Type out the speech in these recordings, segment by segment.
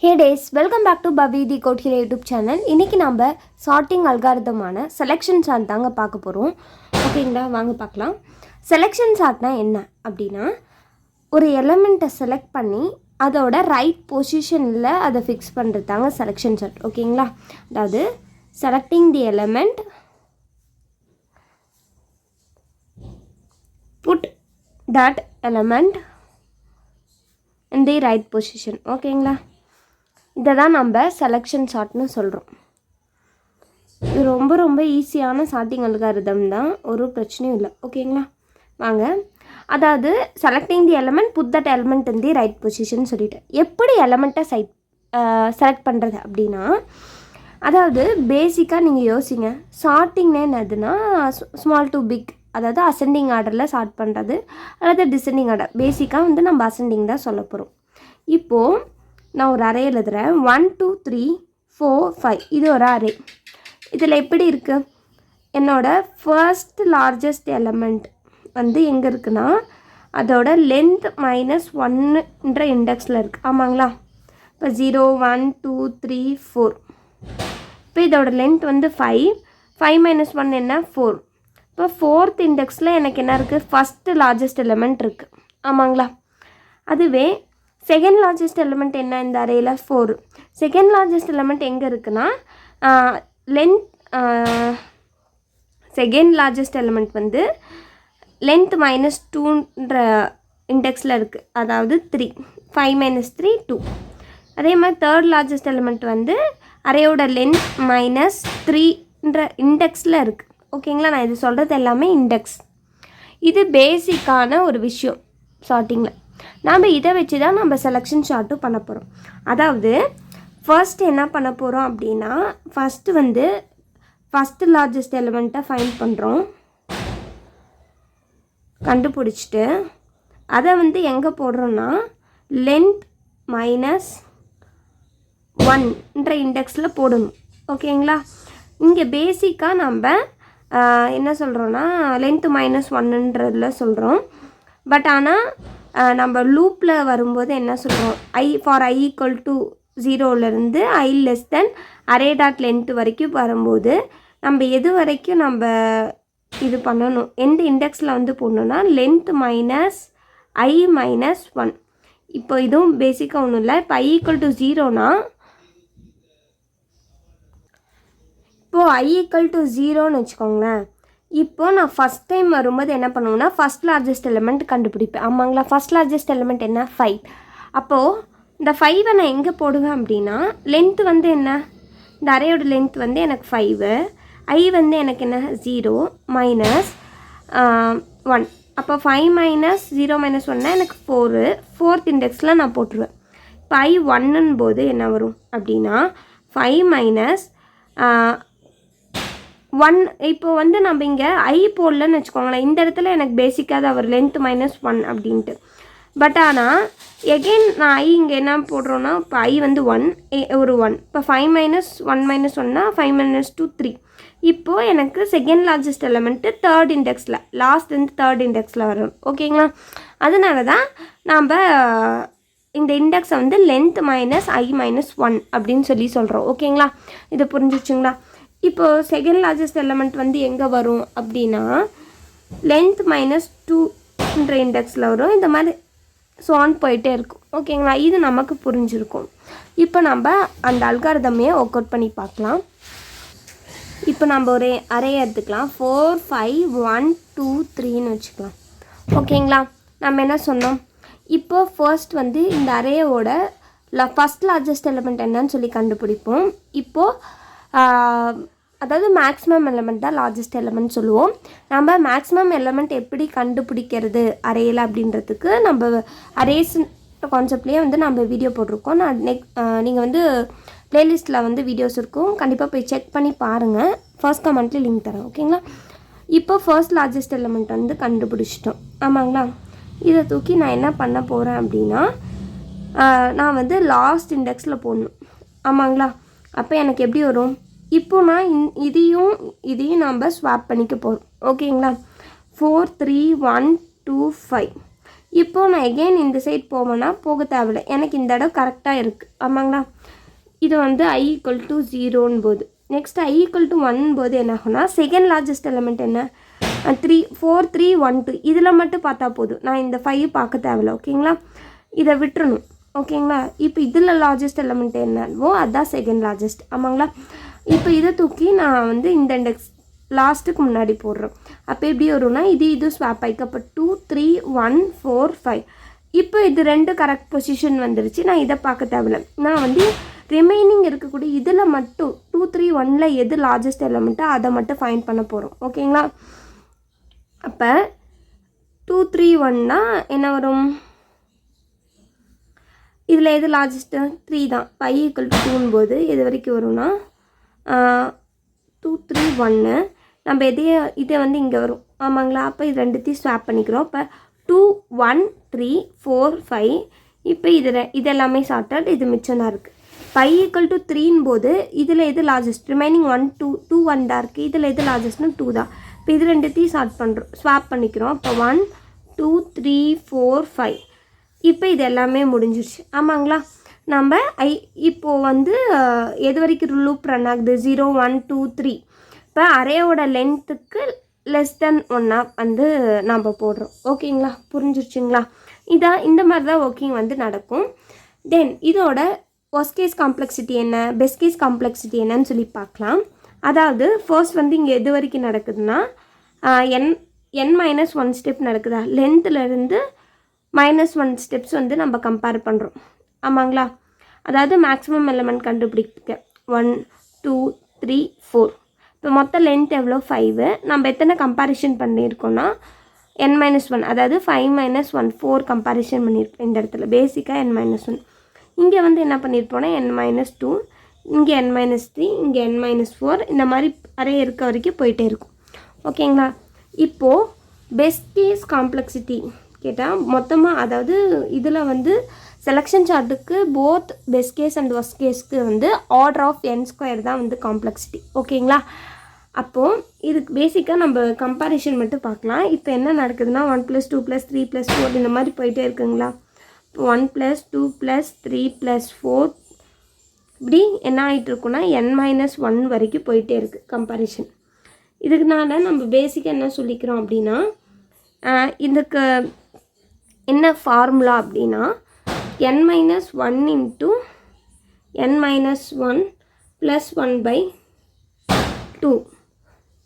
Hey days, welcome back to Bhavi the Code Hero YouTube channel. இன்னைக்கு நம்ம sorting algorithm ஆன selection sort தாங்க பார்க்க போறோம். ஓகேங்களா, வாங்க பார்க்கலாம். Selection sortனா என்ன அப்படினா ஒரு எலிமெண்ட்டை செலக்ட் பண்ணி அதோட ரைட் பொசிஷன்ல அதை ஃபிக்ஸ் பண்றது தாங்க selection sort. ஓகேங்களா, அதாவது selecting the element, put that element in the right position. ஓகேங்களா, இதை தான் நம்ம செலெக்ஷன் சார்ட்னு சொல்கிறோம். இது ரொம்ப ஈஸியான சார்ட்டிங் அல்காரிதம் தான், ஒரு பிரச்சனையும் இல்லை. ஓகேங்களா, வாங்க. அதாவது selecting the element, put that element in the right position சொல்லிட்டு எப்படி எலமெண்ட்டை செலக்ட் பண்ணுறது அப்படின்னா, அதாவது பேசிக்காக நீங்கள் யோசிங்க. சார்ட்டிங்னா என்னதுன்னா ஸ்மால் டு பிக், அதாவது அசெண்டிங் ஆர்டரில் சார்ட் பண்ணுறது அல்லது டிசெண்டிங் ஆர்டர். பேசிக்காக வந்து நம்ம அசெண்டிங் தான் சொல்ல போகிறோம். இப்போது நான் ஒரு அரே எழுதுகிறேன். 1 2 3 4 5 இது ஒரு அரே. இதில் எப்படி இருக்குது, என்னோட ஃபர்ஸ்ட் லார்ஜஸ்ட் எலமெண்ட் வந்து எங்கே இருக்குன்னா அதோட லென்த் -1ன்ற இண்டெக்ஸில் இருக்குது. ஆமாங்களா, இப்போ 0 1 2 3 4. இப்போ இதோட லென்த் வந்து 5 -1 என்ன 4. இப்போ ஃபோர்த் இண்டெக்ஸில் எனக்கு என்ன இருக்குது, ஃபஸ்ட்டு லார்ஜஸ்ட் எலமெண்ட் இருக்குது. ஆமாங்களா, அதுவே செகண்ட் லார்ஜஸ்ட் எலிமெண்ட் என்ன இந்த அரேயில் 4. செகண்ட் லார்ஜஸ்ட் எலிமெண்ட் எங்கே இருக்குன்னா லென்த், செகண்ட் லார்ஜஸ்ட் எலிமெண்ட் வந்து லென்த் -2ன்ற இண்டெக்ஸில் இருக்குது, அதாவது 3. 5 - 3 2. அதே மாதிரி தேர்ட் லார்ஜஸ்ட் எலிமெண்ட் வந்து அரேயோட லென்த் -3ன்ற இண்டெக்ஸில் இருக்குது. ஓகேங்களா, நான் இது சொல்கிறது எல்லாமே இண்டெக்ஸ். இது பேசிக்கான ஒரு விஷயம் சார்ட்டிங்கில். நாம் இதை வச்சு தான் நம்ம செலெக்ஷன் சார்ட்டும் பண்ண போகிறோம். அதாவது ஃபர்ஸ்ட் என்ன பண்ண போகிறோம் அப்படின்னா, ஃபஸ்ட்டு லார்ஜஸ்ட் எலிமெண்ட்டை ஃபைண்ட் பண்ணுறோம். கண்டுபிடிச்சிட்டு அதை வந்து எங்கே போடுறோன்னா லென்த் -1ன்ற இண்டெக்ஸில் போடணும். ஓகேங்களா, இங்கே பேசிக்காக நம்ம என்ன சொல்கிறோன்னா லென்த் -1ன்றதில் சொல்கிறோம். பட் ஆனால் நம்ம லூப்பில் வரும்போது என்ன சொல்கிறோம், for i = 0லேருந்து i < array dot length வரைக்கும் வரும்போது நம்ம எது வரைக்கும் நம்ம இது பண்ணணும், எந்த இண்டெக்ஸில் வந்து போடணுன்னா லென்த் -i - 1. இப்போ இதுவும் பேசிக்காக ஒன்றும் இல்லை. இப்போ i = 0னா இப்போது i = 0ன்னு வச்சுக்கோங்களேன். இப்போது நான் ஃபஸ்ட் டைம் வரும்போது என்ன பண்ணுவேன்னா ஃபஸ்ட் லார்ஜஸ்ட் எலிமெண்ட் கண்டுபிடிப்பேன். ஆமாங்களா, ஃபஸ்ட் லார்ஜஸ்ட் எலிமெண்ட் என்ன 5. அப்போது இந்த 5 நான் எங்கே போடுவேன் அப்படின்னா லென்த்து வந்து என்ன, இந்த அரேயோட லென்த் வந்து எனக்கு 5, i வந்து எனக்கு என்ன 0 -1. அப்போ 5 - 0 - 1னா எனக்கு 4. ஃபோர்த் இண்டெக்ஸில் நான் போட்டுருவேன். இப்போ i 1ன்னு போது என்ன வரும் அப்படின்னா 5 -1. இப்போ வந்து நம்ம இங்கே i போடலன்னு வச்சுக்கோங்களேன். இந்த இடத்துல எனக்கு பேசிக்காக தான் ஒரு லென்த் -1 அப்படின்ட்டு. பட் ஆனால் எகெயின் நான் i இங்கே என்ன போடுறோன்னா இப்போ i வந்து 1 ஒரு 1. இப்போ 5 - 1 - 1னா 5 - 2 3. இப்போது எனக்கு செகண்ட் லார்ஜஸ்ட் எலிமெண்ட்டு தேர்ட் இண்டெக்ஸில், லாஸ்ட்லேருந்து தேர்ட் இண்டெக்ஸில் வரும். ஓகேங்களா, அதனால தான் நாம் இந்த இண்டெக்ஸை வந்து லென்த் -i - 1 அப்படின்னு சொல்லி சொல்கிறோம். ஓகேங்களா, இது புரிஞ்சிச்சுங்களா. இப்போது செகண்ட் லார்ஜஸ்ட் எலிமெண்ட் வந்து எங்கே வரும் அப்படின்னா லென்த் -2ன்ற இண்டெக்ஸில் வரும். இந்த மாதிரி சோன் போயிட்டே இருக்கும். ஓகேங்களா, இது நமக்கு புரிஞ்சிருக்கும். இப்போ நம்ம அந்த அல்காரிதமையை ஒர்க் அவுட் பண்ணி பார்க்கலாம். இப்போ நம்ம ஒரு அரே எடுத்துக்கலாம். 4 5 1 2 3ன்னு வச்சுக்கலாம். ஓகேங்களா, நம்ம என்ன சொன்னோம், இப்போது ஃபர்ஸ்ட் வந்து இந்த அரேயோட ஃபஸ்ட் லார்ஜஸ்ட் எலிமெண்ட் என்னன்னு சொல்லி கண்டுபிடிப்போம். இப்போது அதாவது மேக்ஸிமம் எலிமெண்ட் தான் லார்ஜஸ்ட் எலிமெண்ட் சொல்லுவோம். நம்ம மேக்ஸிமம் எலிமெண்ட் எப்படி கண்டுபிடிக்கிறது அரேயில் அப்படின்றதுக்கு நம்ம அரேஸ் கான்செப்ட்லேயே வந்து நம்ம வீடியோ போட்டிருக்கோம். நான் நீங்கள் வந்து ப்ளேலிஸ்ட்டில் வந்து வீடியோஸ் இருக்கும், கண்டிப்பாக போய் செக் பண்ணி பாருங்கள். ஃபர்ஸ்ட் கமெண்ட்லேயே லிங்க் தரேன். ஓகேங்களா, இப்போ ஃபர்ஸ்ட் லார்ஜஸ்ட் எலிமெண்ட் வந்து கண்டுபிடிச்சிட்டோம். ஆமாங்களா, இதை தூக்கி நான் என்ன பண்ண போகிறேன் அப்படின்னா நான் வந்து லாஸ்ட் இண்டெக்ஸில் போடணும். ஆமாங்களா, அப்போ எனக்கு எப்படி வரும், இப்போ நான் இதையும் நம்ம ஸ்வாப் பண்ணிக்க போகிறோம். ஓகேங்களா, 4 3 1 2 5. இப்போது நான் எகெயின் இந்த சைட் போவேன்னா போக தேவையில்லை, எனக்கு இந்த இடம் கரெக்டாக இருக்குது. ஆமாங்களா? இது வந்து I = 0 போது, நெக்ஸ்ட் I = 1 போது என்ன ஆகும்னா செகண்ட் லார்ஜஸ்ட் எலிமெண்ட் என்ன 3 4 3 1 2 இதில் மட்டும் பார்த்தா போதும், நான் இந்த 5 பார்க்க தேவையில்லை. ஓகேங்களா? இதை விட்டுறணும். ஓகேங்களா? இப்போ இதில் லார்ஜஸ்ட் எலிமெண்ட் என்னவோ அதுதான் செகண்ட் லார்ஜஸ்ட். ஆமாங்களா? இப்போ இதை தூக்கி நான் வந்து இந்த இண்டெக்ஸ் லாஸ்ட்டுக்கு முன்னாடி போடுறோம். அப்போ எப்படி வரும்னா இது ஸ்வாப் ஆகிக்கு. அப்போ 2 3 1 4 5. இப்போ இது 2 கரெக்ட் பொசிஷன் வந்துருச்சு. நான் இதை பார்க்க தேவையில்லை, நான் வந்து ரிமைனிங் இருக்கக்கூடிய இதில் மட்டும் 2 3 1ல் எது லார்ஜஸ்ட் எலிமெண்ட்டோ அதை மட்டும் ஃபைண்ட் பண்ண போகிறோம். ஓகேங்களா? அப்போ 2 3 1னா என்ன வரும், இதில் எது லார்ஜஸ்ட்டு 3 தான். I = 2 போது எது வரைக்கும் வரும்னா 2 3 1 நம்ம இதை வந்து இங்கே வரும். ஆமாங்களா? அப்போ இது ரெண்டுத்தையும் ஸ்வாப் பண்ணிக்கிறோம். இப்போ 2 1 3 4 5. இப்போ இது எல்லாமே சார்ட்டட், இது மிச்சம் தான் இருக்குது. I = 3 போது இதில் எது லார்ஜஸ்ட், ரிமைனிங் 1 2 2 1 தான் இருக்குது. இதில் எது லார்ஜஸ்ட்னு 2 தான். இப்போ இது ரெண்டுத்தையும் ஸ்வாப் பண்ணிக்கிறோம். இப்போ 1 2 3 4 5. இப்போ இது எல்லாமே முடிஞ்சிருச்சு. ஆமாங்களா? நம்ம இப்போது வந்து எது வரைக்கும் லூப் ரன் ஆகுது, 0 1 2 3. இப்போ அரேயோட லென்த்துக்கு <1 வந்து நம்ம போடுறோம். ஓகேங்களா? புரிஞ்சிருச்சுங்களா? இந்த மாதிரி தான் ஒர்க்கிங் வந்து நடக்கும். தென் இதோட ஒர்ஸ்ட் கேஸ் காம்ப்ளெக்சிட்டி என்ன, பெஸ்ட் கேஸ் காம்ப்ளெக்சிட்டி என்னன்னு சொல்லி பார்க்கலாம். அதாவது ஃபர்ஸ்ட் வந்து இங்கே எது வரைக்கும் நடக்குதுன்னா n-1 ஸ்டெப் நடக்குதா, லென்த்துலேருந்து -1 ஸ்டெப்ஸ் வந்து நம்ம கம்பேர் பண்ணுறோம். ஆமாங்களா? அதாவது மேக்ஸிமம் எலிமெண்ட் கண்டுபிடிக்க 1 2 3 4. இப்போ மொத்த லென்த் எவ்வளோ 5. நம்ம எத்தனை கம்பேரிஷன் பண்ணியிருக்கோன்னா n-1, அதாவது 5 - 1 4 கம்பேரிஷன் பண்ணியிருப்போம் இந்த இடத்துல. பேசிக்காக n-1. இங்கே வந்து என்ன பண்ணியிருப்போன்னா n-2, இங்கே n-3, இங்கே n-4. இந்த மாதிரி அரே இருக்க வரைக்கும் போயிட்டே இருக்கும். ஓகேங்களா? இப்போது பெஸ்ட் கேஸ் காம்ப்ளெக்சிட்டி கேட்டால் மொத்தமாக, அதாவது இதில் வந்து செலெக்ஷன் சார்ட்டுக்கு both best case and worst கேஸ்க்கு வந்து ஆர்டர் ஆஃப் n² தான் வந்து காம்ப்ளெக்சிட்டி. ஓகேங்களா? அப்போது இதுக்கு பேசிக்காக நம்ம கம்பேரிஷன் மட்டும் பார்க்கலாம். இப்போ என்ன நடக்குதுன்னா 1 + 2 + 3 + 4 இந்த மாதிரி போயிட்டே இருக்குங்களா. இப்போ 1 + 2 + 3 + 4 இப்படி என்ன ஆகிட்டு இருக்குன்னா n-1 வரைக்கும் போயிட்டே இருக்குது கம்பேரிஷன். இதுக்குனால நம்ம பேசிக்காக என்ன சொல்லிக்கிறோம் அப்படின்னா, இதுக்கு என்ன ஃபார்முலா அப்படின்னா n-1 × n-1 + 1/2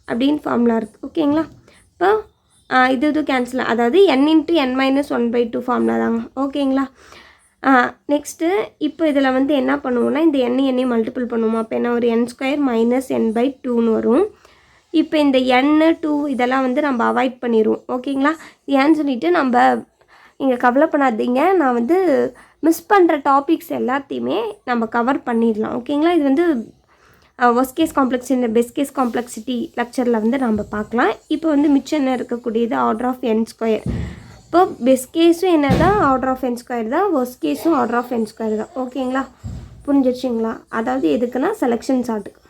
அப்படின்னு ஃபார்முலா இருக்குது. ஓகேங்களா? இப்போ இது கேன்சல், அதாவது n × n - 1/2 ஃபார்முலா தாங்க. ஓகேங்களா? நெக்ஸ்ட்டு இப்போ இதில் வந்து என்ன பண்ணுவோம்னா இந்த n மல்டிபிள் பண்ணுவோம். அப்போ என்ன ஒரு n² - n/2ன்னு வரும். இப்போ இந்த n 2 இதெல்லாம் வந்து நம்ம அவாய்ட் பண்ணிடுவோம். ஓகேங்களா? ஏன்னு சொல்லிவிட்டு நம்ம இங்கே கவலைப்படாதீங்க, நான் வந்து மிஸ் பண்ணுற டாபிக்ஸ் எல்லாத்தையுமே நம்ம கவர் பண்ணிடலாம். ஓகேங்களா? இது வந்து worst case complexity best case complexity லெக்சரில் வந்து நம்ம பார்க்கலாம். இப்போ வந்து மிச்சம் என்ன இருக்கக்கூடியது ஆர்டர் ஆஃப் n². இப்போ பெஸ்ட் கேஸும் என்ன தான் ஆர்டர் ஆஃப் n² தான், ஒர்ஸ்ட் கேஸும் ஆர்டர் ஆஃப் n² தான். ஓகேங்களா? புரிஞ்சிருச்சுங்களா? அதாவது எதுக்குன்னா செலெக்ஷன் சார்ட்டுக்கு.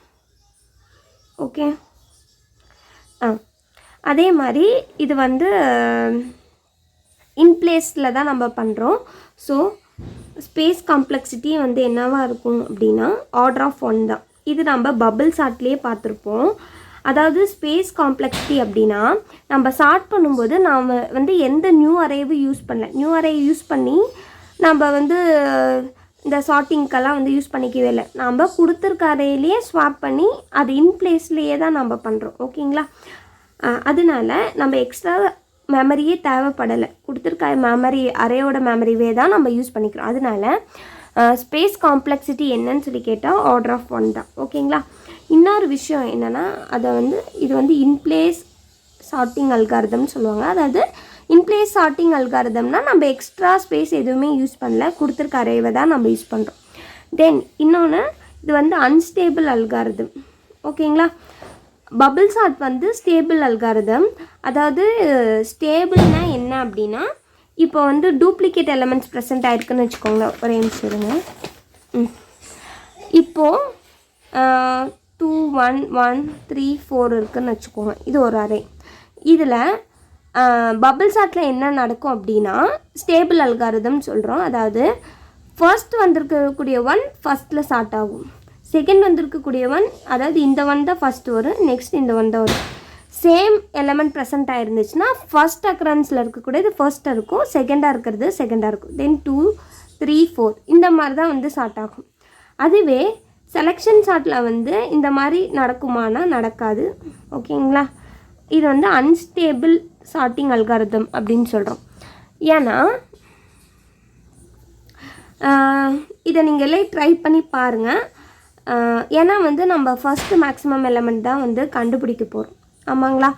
ஓகே. அதே மாதிரி இது வந்து இன்பிளேஸில் தான் நம்ம பண்ணுறோம். ஸோ ஸ்பேஸ் காம்ப்ளெக்சிட்டி வந்து என்னவாக இருக்கும் அப்படின்னா ஆர்டர் ஆஃப் 1 தான். இது நம்ம பபிள் சார்ட்லேயே பார்த்துருப்போம். அதாவது ஸ்பேஸ் காம்ப்ளெக்சிட்டி அப்படின்னா நம்ம சார்ட் பண்ணும்போது நாம் வந்து எந்த நியூ அரேவும் யூஸ் பண்ணல. நியூ அரே யூஸ் பண்ணி நம்ம வந்து இந்த சார்ட்டிங்க்கெல்லாம் வந்து யூஸ் பண்ணிக்கவே இல்லை. நம்ம கொடுத்துருக்க அரேலேயே ஸ்வாப் பண்ணி அது இன்பிளேஸ்லேயே தான் நம்ம பண்ணுறோம். ஓகேங்களா? அதனால நம்ம எக்ஸ்ட்ரா மெமரியே தேவைப்படலை. கொடுத்துருக்க மெமரி அரேயோட மெமரிவே தான் நம்ம யூஸ் பண்ணிக்கிறோம். அதனால ஸ்பேஸ் காம்ப்ளெக்சிட்டி என்னன்னு சொல்லி கேட்டால் ஆர்டர் ஆஃப் 1 தான். ஓகேங்களா? இன்னொரு விஷயம் என்னென்னா இது வந்து இன்பிளேஸ் சார்ட்டிங் அல்காரிதம்னு சொல்லுவாங்க. அதாவது இன்பிளேஸ் சார்ட்டிங் அல்காரிதம்னா நம்ம எக்ஸ்ட்ரா ஸ்பேஸ் எதுவுமே யூஸ் பண்ணல, கொடுத்துருக்க அரேவை தான் நம்ம யூஸ் பண்ணுறோம். தென் இன்னொன்று இது வந்து அன்ஸ்டேபிள் அல்காரிதம். ஓகேங்களா? பபிள் சார்ட் வந்து ஸ்டேபிள் அல்காரிதம். அதாவது ஸ்டேபிள்னா என்ன அப்படின்னா இப்போ வந்து டூப்ளிகேட் எலிமெண்ட்ஸ் ப்ரெசென்ட் ஆகிருக்குன்னு வச்சுக்கோங்களேன். ஒரே நிமிஷம் இருங்க. இப்போது 2 1 1 3 4 இருக்குதுன்னு வச்சுக்கோங்க. இது ஒரு அரே. இதில் பபிள் சார்ட்டில் என்ன நடக்கும் அப்படின்னா ஸ்டேபிள் அல்காரிதம் சொல்கிறோம். அதாவது ஃபர்ஸ்ட் வந்திருக்கக்கூடிய ஒன் ஃபஸ்ட்டில் ஸ்டார்ட் ஆகும், செகண்ட் வந்திருக்கக்கூடிய ஒன், அதாவது இந்த ஒன் தான் ஃபஸ்ட்டு வரும், நெக்ஸ்ட் இந்த ஒன் தான் வரும். சேம் எலமெண்ட் ப்ரெசென்ட் ஆகிருந்துச்சுன்னா ஃபர்ஸ்ட் அக்கரன்ஸில் இருக்கக்கூடியது ஃபர்ஸ்ட்டாக இருக்கும், செகண்டாக இருக்கிறது செகண்டாக இருக்கும், தென் 2 3 4 இந்த மாதிரி தான் வந்து ஸ்டார்ட் ஆகும். அதுவே செலெக்ஷன் சார்ட்டில் வந்து இந்த மாதிரி நடக்குமானா நடக்காது. ஓகேங்களா, இது வந்து அன்ஸ்டேபிள் சார்ட்டிங் அல்காரிதம் அப்படின்னு சொல்கிறோம். ஏன்னா இதை நீங்களே ட்ரை பண்ணி பாருங்கள். ஏன்னா வந்து நம்ம ஃபஸ்ட்டு மேக்ஸிமம் எலமெண்ட் தான் வந்து கண்டுபிடிக்க போகிறோம். ஆமாங்களா,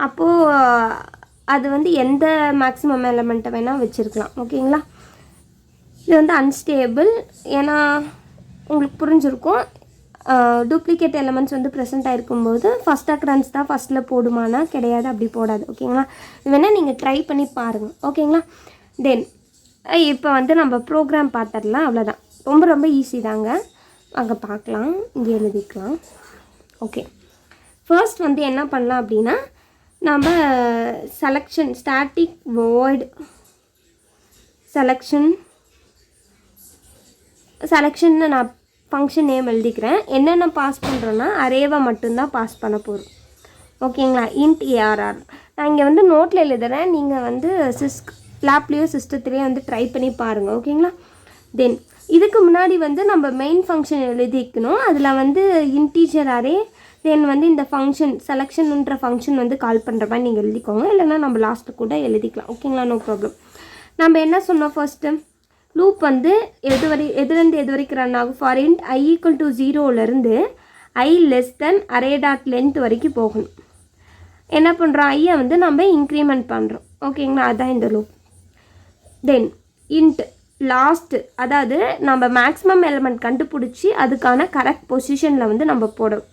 அப்போது அது வந்து எந்த மேக்ஸிமம் எலமெண்ட்டை வேணால் வச்சுருக்கலாம். ஓகேங்களா, இது வந்து அன்ஸ்டேபிள். ஏன்னா உங்களுக்கு புரிஞ்சிருக்கும், டூப்ளிகேட் எலமெண்ட்ஸ் வந்து ப்ரெசென்ட் ஆகிருக்கும்போது ஃபஸ்ட் அக்கரன்ஸ் தான் ஃபஸ்ட்டில் போடுமானா கிடையாது, அப்படி போடாது. ஓகேங்களா, இது வேணால் நீங்கள் ட்ரை பண்ணி பாருங்கள். ஓகேங்களா, தென் இப்போ வந்து நம்ம ப்ரோக்ராம் பார்த்துடலாம். அவ்வளோதான், ரொம்ப ரொம்ப ஈஸி தாங்க. அங்கே பார்க்கலாம், இங்கே எழுதிக்கலாம். ஓகே, ஃபர்ஸ்ட் வந்து என்ன பண்ணலாம் அப்படின்னா நம்ம செலெக்ஷன் ஸ்டாட்டிக் void செலெக்ஷன்னு நான் ஃபங்க்ஷன் நேம் எழுதிக்கிறேன். என்னென்ன பாஸ் பண்ணுறோன்னா அரேவை மட்டும்தான் பாஸ் பண்ண போகிறோம். ஓகேங்களா, இன்ட் ஏஆர்ஆர் நான் இங்கே வந்து நோட்டில் எழுதுகிறேன், நீங்கள் வந்து லேப்லேயோ சிஸ்டத்துலேயோ வந்து ட்ரை பண்ணி பாருங்கள். ஓகேங்களா, தென் இதுக்கு முன்னாடி வந்து நம்ம மெயின் ஃபங்க்ஷன் எழுதிக்கணும். அதில் வந்து இன்டீஜர் அரே, தென் வந்து இந்த ஃபங்க்ஷன் செலெக்ஷன்ன்ற ஃபங்க்ஷன் வந்து கால் பண்ணுற மாதிரி நீங்கள் எழுதிக்கோங்க, இல்லைனா நம்ம லாஸ்ட்டு கூட எழுதிக்கலாம். ஓகேங்களா, நோ ப்ராப்ளம். நம்ம என்ன சொன்னோம், ஃபர்ஸ்ட்டு லூப் வந்து எதுலேருந்து எது வரைக்கும் ரன் ஆகும், for int I = 0லேருந்து I < array dot length வரைக்கும் போகணும். என்ன பண்ணுறோம், ஐயை வந்து நம்ம இன்க்ரிமெண்ட் பண்ணுறோம். ஓகேங்களா, அதுதான் இந்த லூப். தென் இன்ட் லாஸ்ட்டு, அதாவது நம்ம மேக்ஸிமம் எலிமெண்ட் கண்டுபிடிச்சி அதுக்கான கரெக்ட் பொசிஷனில் வந்து நம்ம போடுறோம்.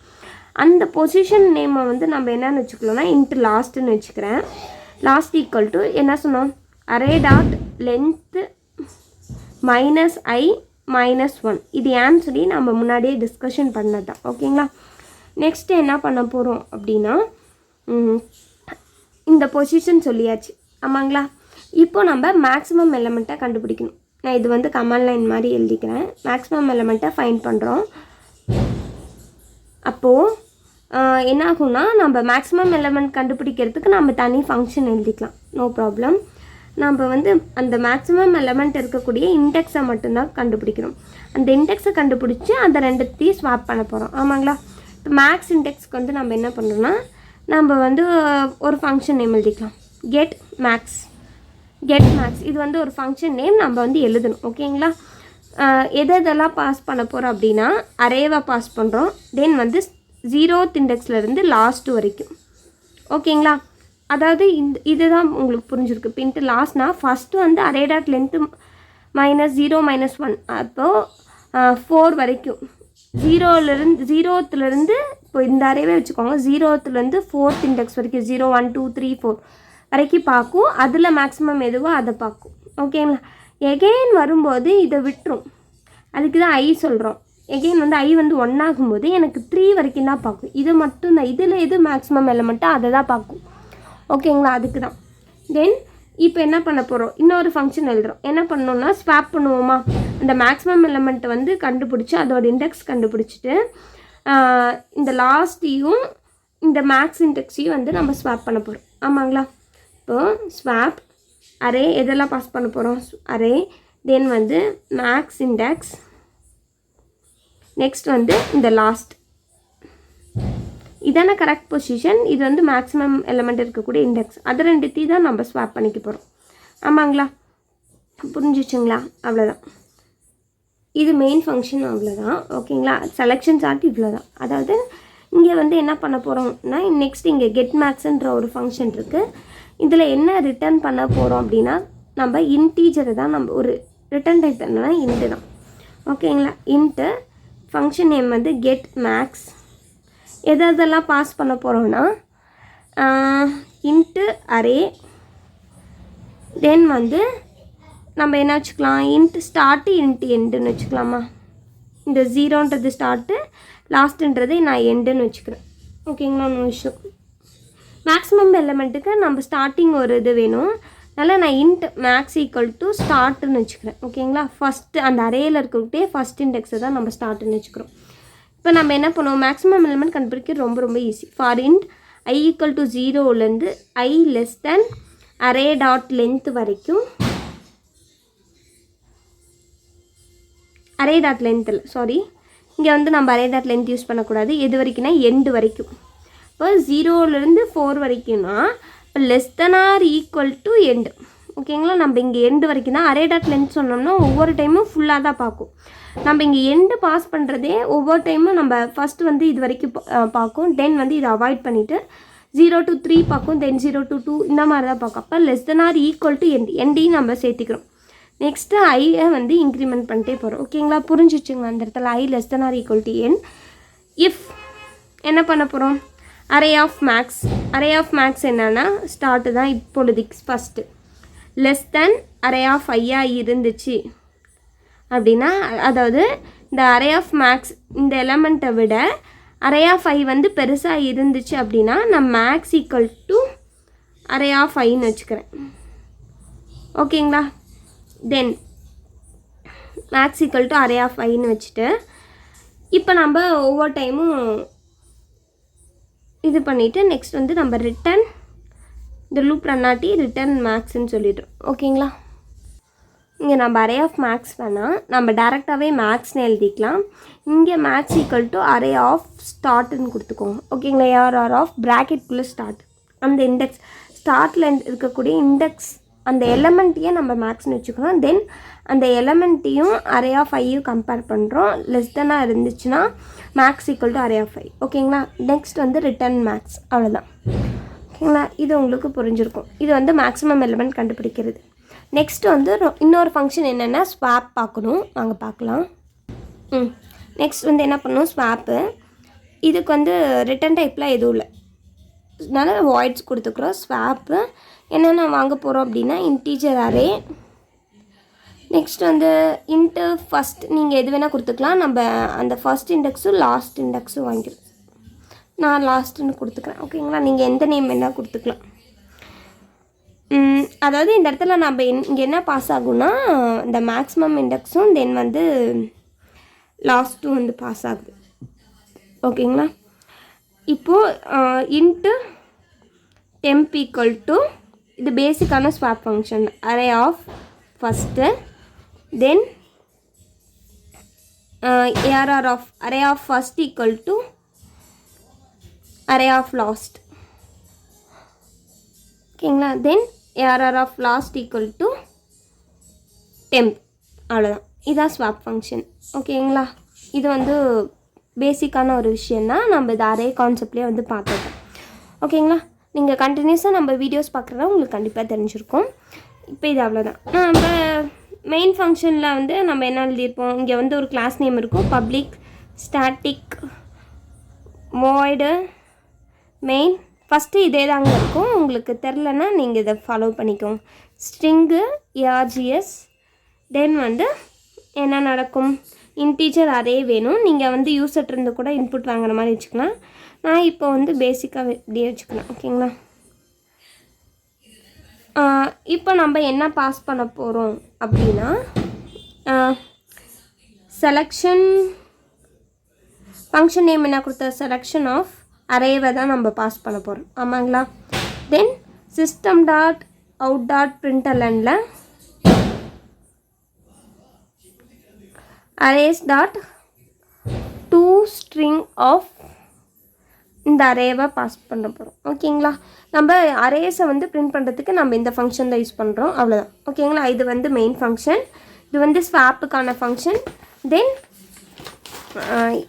அந்த பொசிஷன் நேமை வந்து நம்ம என்னென்னு வச்சுக்கலாம்னா இன்ட்டு லாஸ்ட்டுன்னு வச்சுக்கிறேன். லாஸ்ட் = என்ன சொன்னோம், அரே டாட் லென்த்து -i -1. இது ஏன்னு சொல்லி நம்ம முன்னாடியே டிஸ்கஷன் பண்ணது தான். ஓகேங்களா, நெக்ஸ்ட்டு என்ன பண்ண போகிறோம் அப்படின்னா இந்த பொசிஷன் சொல்லியாச்சு. ஆமாங்களா, இப்போ நம்ம மேக்ஸிமம் எலிமெண்ட்டை கண்டுபிடிக்கணும். நான் இது வந்து கமாண்ட் லைன் மாதிரி எழுதிக்கிறேன். மேக்ஸிமம் எலிமெண்ட்டை ஃபைண்ட் பண்ணுறோம். அப்போது என்ன ஆகும்னா நம்ம மேக்ஸிமம் எலிமெண்ட் கண்டுபிடிக்கிறதுக்கு நம்ம தனி ஃபங்க்ஷன் எழுதிக்கலாம், நோ ப்ராப்ளம். நம்ம வந்து அந்த மேக்ஸிமம் எலிமெண்ட் இருக்கக்கூடிய இண்டெக்ஸை மட்டும்தான் கண்டுபிடிக்கிறோம். அந்த இண்டெக்ஸை கண்டுபிடிச்சி அந்த ரெண்டுத்தையும் ஸ்வாப் பண்ண போகிறோம். ஆமாங்களா, இப்போ மேக்ஸ் இண்டெக்ஸ்க்கு வந்து நம்ம என்ன பண்ணுறோன்னா நம்ம வந்து ஒரு ஃபங்க்ஷன் நேம் எழுதிக்கலாம், கெட் மேக்ஸ். இது வந்து ஒரு ஃபங்க்ஷன் நேம் நம்ம வந்து எழுதணும். ஓகேங்களா, எதெல்லாம் பாஸ் பண்ண போகிறோம் அப்படின்னா அரேவை பாஸ் பண்ணுறோம், தென் வந்து 0th இண்டெக்ஸ்லேருந்து லாஸ்ட்டு வரைக்கும். ஓகேங்களா, அதாவது இதுதான் உங்களுக்கு புரிஞ்சிருக்கு. பின்ட்டு லாஸ்ட்னா ஃபஸ்ட்டு வந்து அரே டாட் லென்த்து -0 -1, அப்போது 4 வரைக்கும் 0th இப்போ இந்த அரேவே வச்சுக்கோங்க, 0th 4th இண்டெக்ஸ் வரைக்கும் 0 1 2 3 4 வரைக்கும் பார்க்கும். அதில் மேக்ஸிமம் எதுவோ அதை பார்க்கும். ஓகேங்களா, எகெயின் வரும்போது இதை விட்டுரும், அதுக்கு தான் ஐ சொல்கிறோம். எகெயின் வந்து ஐ வந்து 1 ஆகும்போது எனக்கு 3 வரைக்கும் தான் பார்க்கும். இது மட்டும்தான், இதில் எது மேக்ஸிமம் எலிமெண்ட்டோ அதை தான் பார்க்கும். ஓகேங்களா, அதுக்கு தான். தென் இப்போ என்ன பண்ண போகிறோம், இன்னொரு ஃபங்க்ஷன் எழுதுகிறோம். என்ன பண்ணோம்னா ஸ்வாப் பண்ணுவோமா, அந்த மேக்ஸிமம் எலிமெண்ட்டை வந்து கண்டுபிடிச்சி அதோட இண்டெக்ஸ் கண்டுபிடிச்சிட்டு இந்த லாஸ்ட்டையும் இந்த மேக்ஸ் இண்டெக்ஸையும் வந்து நம்ம ஸ்வாப் பண்ண போகிறோம். ஆமாங்களா, இப்போது ஸ்வாப் அரே எதெல்லாம் பாஸ் பண்ண போகிறோம், அரே, தென் வந்து மேக்ஸ் இண்டெக்ஸ், நெக்ஸ்ட் வந்து இந்த லாஸ்ட். இதான கரெக்ட் பொசிஷன், இது வந்து மேக்ஸிமம் எலிமெண்ட் இருக்கக்கூடிய இண்டெக்ஸ். அது ரெண்டுத்தையும் தான் நம்ம ஸ்வாப் பண்ணிக்க போகிறோம். ஆமாங்களா, புரிஞ்சிச்சுங்களா, அவ்வளோதான். இது மெயின் ஃபங்க்ஷன், அவ்வளோதான். ஓகேங்களா, செலெக்ஷன் சார்ட் இவ்வளோ தான். அதாவது இங்கே வந்து என்ன பண்ண போகிறோம்னா நெக்ஸ்ட் இங்கே கெட் மேக்ஸ்ன்ற ஒரு ஃபங்க்ஷன் இருக்குது. இதில் என்ன ரிட்டர்ன் பண்ண போகிறோம் அப்படின்னா நம்ம இன்டீஜரை தான், நம்ம ஒரு ரிட்டர்ன் டைப் என்னன்னா இன்ட்டு தான். ஓகேங்களா, இன்ட்டு ஃபங்க்ஷன் நேம் வந்து கெட் மேக்ஸ். எதெல்லாம் பாஸ் பண்ண போகிறோன்னா இன்ட்டு அரே, தென் வந்து நம்ம என்ன வச்சுக்கலாம், இன்ட்டு ஸ்டார்ட்டு இன்ட்டு எண்டுன்னு வச்சுக்கலாமா. இந்த 0ன்றது ஸ்டார்ட்டு, லாஸ்ட்டுன்றது நான் எண்டுன்னு வச்சுக்கிறேன். ஓகேங்களா, நோ இஷ்யூ. மேக்ஸிமம் எலிமெண்ட்டுக்கு நம்ம ஸ்டார்டிங் ஒரு இது வேணும். அதனால் நான் இன்ட் மேக்ஸ் ஈக்குவல் டு ஸ்டார்ட்டுன்னு வச்சுக்கிறேன். ஓகேங்களா, ஃபஸ்ட்டு அந்த அரேயில் இருக்கக்கிட்டே ஃபஸ்ட் இண்டெக்ஸை தான் நம்ம ஸ்டார்ட்டுன்னு வச்சுக்கிறோம். இப்போ நம்ம என்ன பண்ணுவோம், மேக்ஸிமம் எலிமெண்ட் கண்டுபிடிக்க ரொம்ப ரொம்ப easy. For int I equal to 0லேருந்து I less than array dot length வரைக்கும், அரே டாட் லென்த்தில் சாரி இங்கே வந்து நம்ம அரே டாட் லென்த் யூஸ் பண்ணக்கூடாது. எது வரைக்கும்னா எண்டு வரைக்கும். இப்போ 0லேருந்து 4 வரைக்கும்னா இப்போ less than or equal to end. ஓகேங்களா, நம்ம இங்கே எண்டு வரைக்கும் தான் அரே டாட் லென்த் சொன்னோம்னா ஒவ்வொரு டைமும் ஃபுல்லாக தான் பார்க்கும். நம்ம இங்கே எண்டு பாஸ் பண்ணுறதே ஒவ்வொரு டைமும் நம்ம ஃபஸ்ட்டு வந்து இது வரைக்கும் பார்க்கும், தென் வந்து இதை அவாய்ட் பண்ணிவிட்டு 0 to 3 பார்க்கும், தென் 0 to 2 இந்த மாதிரி தான் பார்க்கும். அப்போ less than or equal to எண்டையும் நம்ம சேர்த்திக்கிறோம். நெக்ஸ்ட்டு ஐயை வந்து இன்க்ரிமெண்ட் பண்ணிட்டே போகிறோம். ஓகேங்களா, புரிஞ்சிச்சுங்களா அந்த இடத்துல I less than or equal to n. If என்ன பண்ண போகிறோம், array of max, array of max என்னன்னா ஸ்டார்ட்டு தான் இப்பொழுதுக்கு first, less than array of ஐயாக இருந்துச்சு அப்படின்னா, அதாவது இந்த அரே ஆஃப் மேக்ஸ் இந்த எலமெண்ட்டை விட அரே ஆஃப் ஐ வந்து பெருசாக இருந்துச்சு அப்படின்னா நான் max equal to array of ஐன்னு வச்சுக்கிறேன். ஓகேங்களா, then max equal to array of ஐன்னு வச்சுட்டு இப்போ நம்ம ஒவ்வொரு டைமும் இது பண்ணிவிட்டு நெக்ஸ்ட் வந்து நம்ம ரிட்டன் இந்த லூப் ரன்னாட்டி ரிட்டன் மேக்ஸ்ன்னு சொல்லிடுறோம். ஓகேங்களா, இங்கே நம்ம அரே ஆஃப் மேக்ஸ் வேணால் நம்ம டேரெக்டாகவே மேக்ஸ்ன்னு எழுதிக்கலாம். இங்கே max equal to array of ஸ்டார்ட்னு கொடுத்துக்கோங்க. ஓகேங்களா, ஆர் ஆஃப் ப்ராக்கெட்குள்ளே ஸ்டார்ட், அந்த இண்டெக்ஸ் ஸ்டார்ட்டில் இருக்கக்கூடிய இண்டெக்ஸ் அந்த எலமெண்ட்டையே நம்ம மேக்ஸ்ன்னு வச்சுக்கிறோம். தென் அந்த எலமெண்ட்டையும் அரே ஆஃப் ஐயும் கம்பேர் பண்ணுறோம். லெஸ் தென்னாக இருந்துச்சுன்னா max equal to array of I. ஓகேங்களா, நெக்ஸ்ட் வந்து ரிட்டன் மேக்ஸ், அவ்வளோதான். ஓகேங்களா, இது உங்களுக்கு புரிஞ்சிருக்கும். இது வந்து மேக்ஸிமம் எலிமெண்ட் கண்டுபிடிக்கிறது. நெக்ஸ்ட் வந்து இன்னொரு ஃபங்க்ஷன் என்னென்னா ஸ்வாப் பார்க்கணும், நாங்கள் பார்க்கலாம். நெக்ஸ்ட் வந்து என்ன பண்ணணும், ஸ்வாப்பு. இதுக்கு வந்து ரிட்டன் டைப்லாம் எதுவும் இல்லை, அதனால வாய்ட்ஸ் கொடுத்துக்குறோம். ஸ்வாப்பு என்னென்ன வாங்க போகிறோம் அப்படின்னா இன்டீஜர் அரே, நெக்ஸ்ட் வந்து இன்ட்டு ஃபஸ்ட், நீங்கள் எது வேணால் கொடுத்துக்கலாம். நம்ம அந்த ஃபஸ்ட் இண்டெக்ஸும் லாஸ்ட் இண்டெக்ஸும் வாங்கிக்கிறோம். நான் லாஸ்ட்டுன்னு கொடுத்துக்கிறேன். ஓகேங்களா, நீங்கள் எந்த நேம் வேணால் கொடுத்துக்கலாம். அதாவது இந்த இடத்துல நம்ம இங்கே என்ன பாஸ் ஆகும்னா இந்த மேக்ஸிமம் இண்டெக்ஸும் தென் வந்து லாஸ்ட்டும் வந்து பாஸ் ஆகுது. ஓகேங்களா, இப்போது இன்ட்டு டெம்ப் ஈக்குவல் டு இது பேசிக்கான swap function, array of first, then ARR of array of first equal to array of last. ஓகேங்களா, then ARR of last equal to temp, அவ்வளோதான். இதான் ஸ்வாப் ஃபங்க்ஷன். ஓகேங்களா, இது வந்து பேசிக்கான ஒரு விஷயந்தான், நம்ம இது அரே கான்செப்ட்லேயே வந்து பார்த்துருக்கோம். ஓகேங்களா, நீங்கள் கண்டினியூஸாக நம்ம வீடியோஸ் பார்க்குறதா உங்களுக்கு கண்டிப்பாக தெரிஞ்சிருக்கும். இப்போ இது அவ்வளோதான். நம்ம மெயின் ஃபங்க்ஷனில் வந்து நம்ம என்ன எழுதியிருப்போம், இங்கே வந்து ஒரு கிளாஸ் நேம் இருக்கும், public static void main. First இதே தாங்க இருக்கும், உங்களுக்கு தெரிலன்னா நீங்கள் இதை ஃபாலோ பண்ணிக்கோங்க. ஸ்ட்ரிங்கு ஏஆர்ஜிஎஸ், தென் வந்து என்ன நடக்கும், இன்டீஜர் அரே வேணும். நீங்கள் வந்து யூசர்ட்டிருந்து கூட இன்புட் வாங்குற மாதிரி வச்சுக்கலாம். நான் இப்போ வந்து பேசிக்காக இப்படியே வச்சுக்கலாம். ஓகேங்களா, இப்போ நம்ம என்ன பாஸ் பண்ண போகிறோம் அப்படின்னா செலக்ஷன் ஃபங்க்ஷன் நேம் என்ன கொடுத்த, செலக்ஷன் ஆஃப் அரேவை தான் நம்ம பாஸ் பண்ண போகிறோம். ஆமாங்களா, then system dot out dot பிரிண்டலனில் arrays dot to string of இந்த அரேவை பாஸ் பண்ண போகிறோம். ஓகேங்களா, நம்ம அரேஸை வந்து பிரிண்ட் பண்ணுறதுக்கு நம்ம இந்த ஃபங்க்ஷன் தான் யூஸ் பண்ணுறோம், அவ்வளோதான். ஓகேங்களா, இது வந்து மெயின் ஃபங்க்ஷன், இது வந்து ஸ்வாப்புக்கான ஃபங்க்ஷன். தென்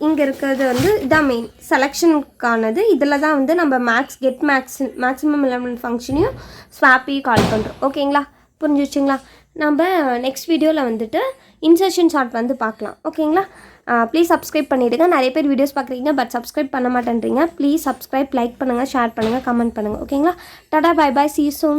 இங்கே இருக்கிறது வந்து இதான் மெயின் செலெக்ஷனுக்கானது. இதில் தான் வந்து நம்ம மேக்ஸிமம் எலிமெண்ட் ஃபங்க்ஷனையும் ஸ்வாப்பையும் கால் பண்ணுறோம். ஓகேங்களா, புரிஞ்சிச்சுங்களா? நம்ம நெக்ஸ்ட் வீடியோவில் வந்துட்டு இன்சர்ஷன் சார்ட் வந்து பார்க்கலாம். ஓகேங்களா, ப்ளீஸ் சப்ஸ்கிரைப் பண்ணிவிடுங்க. நிறைய பேர் வீடியோஸ் பார்க்குறீங்க பட் சப்ஸ்கிரைப் பண்ண மாட்டேன்றீங்க. ப்ளீஸ் சப்ஸ்கிரைப், லைக் பண்ணுங்கள், ஷேர் பண்ணுங்கள், கமெண்ட் பண்ணுங்கள். ஓகேங்களா, Tata, bye bye, see you soon.